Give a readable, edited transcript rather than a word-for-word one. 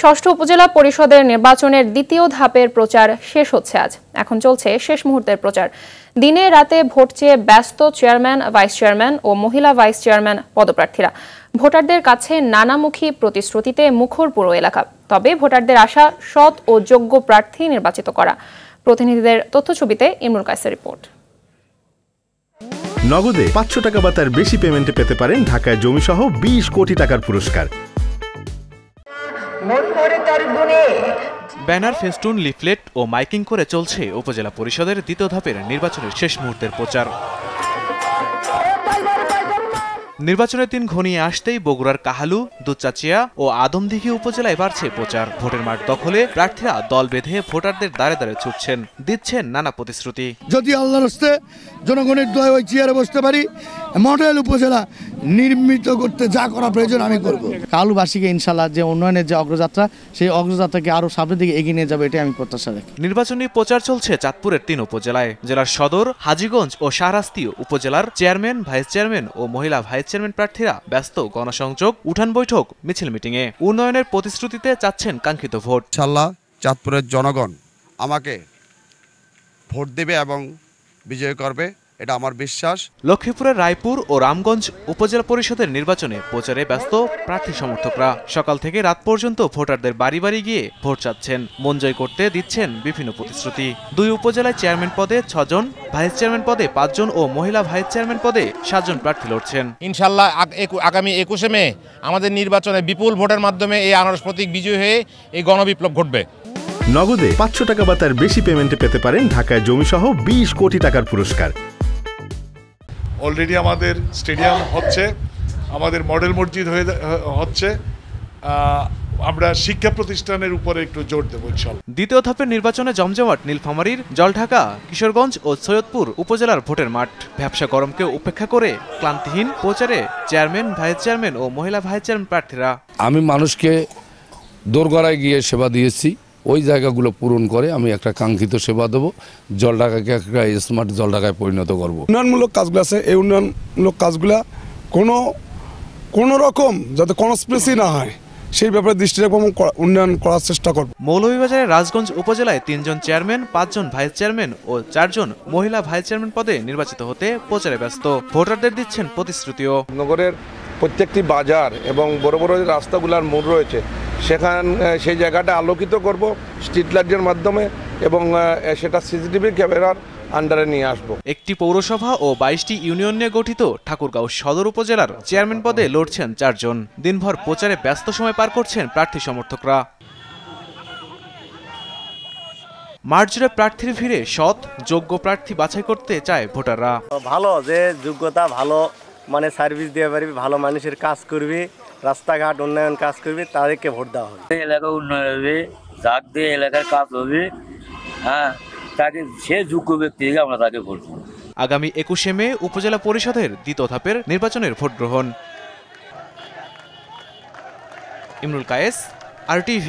ষষ্ঠ উপজেলা পরিষদের নির্বাচনের দ্বিতীয় ধাপের প্রচার শেষ হচ্ছে আজ। এখন চলছে শেষ মুহূর্তের প্রচার। দিনে রাতে ভোট চেয়ে ব্যস্ত চেয়ারম্যান, ভাইস চেয়ারম্যান ও মহিলা ভাইস চেয়ারম্যান পদপ্রার্থীরা। ভোটারদের কাছে নানামুখী প্রতিশ্রুতিতে মুখর পুরো এলাকা। তবে ভোটারদের আশা সৎ ও যোগ্য প্রার্থী নির্বাচিত করা। প্রতিনিধিদের তথ্যছবিতে ইমরুল কায়েসের রিপোর্ট। নগদে 500 টাকা বা তার বেশি পেমেন্টে পেতে পারেন ঢাকায় জমিসহ 20 কোটি টাকার পুরস্কার। ব্যানার, ফেস্টুন, লিফলেট ও মাইকিং করে চলছে উপজেলা পরিষদের দ্বিতীয় ধাপের নির্বাচনের শেষ মুহূর্তের প্রচার। নির্বাচনের দিন ঘনিয়ে আসতেই বগুড়ার কাহালু, দুধচাচিয়া ও আদমদীঘি উপজেলায় বাড়ছে প্রচার। ভোটের মাঠ দখলে প্রার্থীরা দল বেঁধে ভোটারদের দাঁড়ে দাঁড়ে ছুটছেন, দিচ্ছেন নানা প্রতিশ্রুতি। যদি আল্লাহর হস্তে জনগণের দয়া ওই চেয়ারে বসতে পারি, মডেল উপজেলা নির্মিত করতে যা করা প্রয়োজন আমি করব। কালুবাসীকে ইনশাল্লাহ যে উন্নয়নের যে অগ্রযাত্রা, সেই অগ্রযাত্রাকে আরো সামনের দিকে এগিয়ে নিয়ে যাবে, এটাই আমি প্রত্যাশা রাখি। নির্বাচনী প্রচার চলছে চাঁদপুরের 3 উপজেলায়। জেলার সদর, হাজীগঞ্জ ও শাহরাস্তি উপজেলার চেয়ারম্যান, ভাইস চেয়ারম্যান ও মহিলা ভাইস চেয়ারম্যান প্রার্থীরা ব্যস্ত গণসংযোগ, উঠান বৈঠক, মিছিল মিটিংয়ে। উন্নয়নের প্রতিশ্রুতিতে চাচ্ছেন কাঙ্ক্ষিত ভোট। ইনশাআল্লাহ চাঁদপুরের জনগণ আমাকে ভোট দেবে এবং বিজয় করবে, এটা আমার বিশ্বাস। লক্ষ্মীপুরের রায়পুর ও রামগঞ্জ উপজেলা পরিষদের নির্বাচনে প্রচারে ব্যস্ত প্রার্থী সমর্থকরা। সকাল থেকে রাত পর্যন্ত ভোটারদের বাড়ি বাড়ি গিয়ে ভোট চাচ্ছেন, মন জয় করতে দিচ্ছেন বিভিন্ন প্রতিশ্রুতি। 2 উপজেলায় চেয়ারম্যান পদে 6 জন, ভাইস চেয়ারম্যান পদে 5 জন ও মহিলা ভাইস চেয়ারম্যান পদে 7 জন প্রার্থী লড়ছেন। ইনশাআল্লাহ আগামী 21শে মে আমাদের নির্বাচনে বিপুল ভোটের মাধ্যমে এই আনারস প্রতীক বিজয়ী হয়ে এই গণবিপ্লব ঘটবে। নগদে 500 টাকা বা তার বেশি পেমেন্টে পেতে পারেন ঢাকায় জমিসহ 20 কোটি টাকার পুরস্কার। অলরেডি আমাদের স্টেডিয়াম হচ্ছে, আমাদের মডেল মসজিদ হচ্ছে। আমরা শিক্ষা প্রতিষ্ঠানের উপরে একটু জোর দেব ইনশাআল্লাহ। দ্বিতীয় ধাপের নির্বাচনে জমজমাট নীলফামারীর জলঢাকা, কিশোরগঞ্জ ও সৈয়দপুর উপজেলার ভোটের মাঠ। ব্যবসা গরমকে উপেক্ষা করে ক্লান্তিহীন প্রচারে চেয়ারম্যান, ভাইস চেয়ারম্যান ও মহিলা ভাইস চেয়ারম্যান প্রার্থীরা। আমি মানুষকে দোরগড়ায় গিয়ে সেবা দিয়েছি, ওই জায়গাগুলো পূরণ করে আমি একটা কাঙ্ক্ষিত সেবা দেবো। জলঢাকাকে একটা স্মার্ট জলঢাকায় পরিণত করব। উন্নয়নমূলক কাজগুলো আছে, এই উন্নয়নমূলক কাজগুলো কোনো রকম যাতে কনস্পিরেসি না হয় সেই ব্যাপারে দৃষ্টি রাখবো এবং উন্নয়ন করার চেষ্টা করব। মৌলভীবাজারের রাজগঞ্জ উপজেলায় 3 জন চেয়ারম্যান, 5 জন ভাইস চেয়ারম্যান ও 4 জন মহিলা ভাইস চেয়ারম্যান পদে নির্বাচিত হতে প্রচারে ব্যস্ত। ভোটারদের দিচ্ছেন প্রতিশ্রুতিও। নগরের প্রত্যেকটি বাজার এবং বড় বড় রাস্তাগুলোর মোড় রয়েছে, সেই জায়গাটা আলোকিত করব স্ট্রিট লাইটের মাধ্যমে এবং সেটা সিসিটিভি ক্যামেরার আন্ডারে নিয়ে আসবো। একটি পৌরসভা ও 22টি ইউনিয়ন নিয়ে গঠিত ঠাকুরগাঁও সদর উপজেলার চেয়ারম্যান পদে লড়ছেন 4 জন। দিনভর প্রচারে ব্যস্ত সময় পার করছেন প্রার্থী সমর্থকরা। মাঠ জুড়ে প্রার্থীর ভিড়ে সৎ, যোগ্য প্রার্থী বাছাই করতে চায় ভোটাররা। ভালো যে যোগ্যতা ভালো, মানে সার্ভিস দিয়ে পারবি, ভালো মানুষের কাজ করবি, রাস্তাঘাট উন্নয়ন কাজ করবি, তাদেরকে ভোট দেওয়া হবে। এলাকা উন্নয়ন হবে, যাক দিয়ে এলাকার কাজ হবে, হ্যাঁ, তাকে সে যোগ্য ব্যক্তিকে আমরা তাকে ভোট দেব। আগামী 21শে মে উপজেলা পরিষদের দ্বিতীয় ধাপের নির্বাচনের ভোট গ্রহণ। ইমরুল কায়েস, RTV।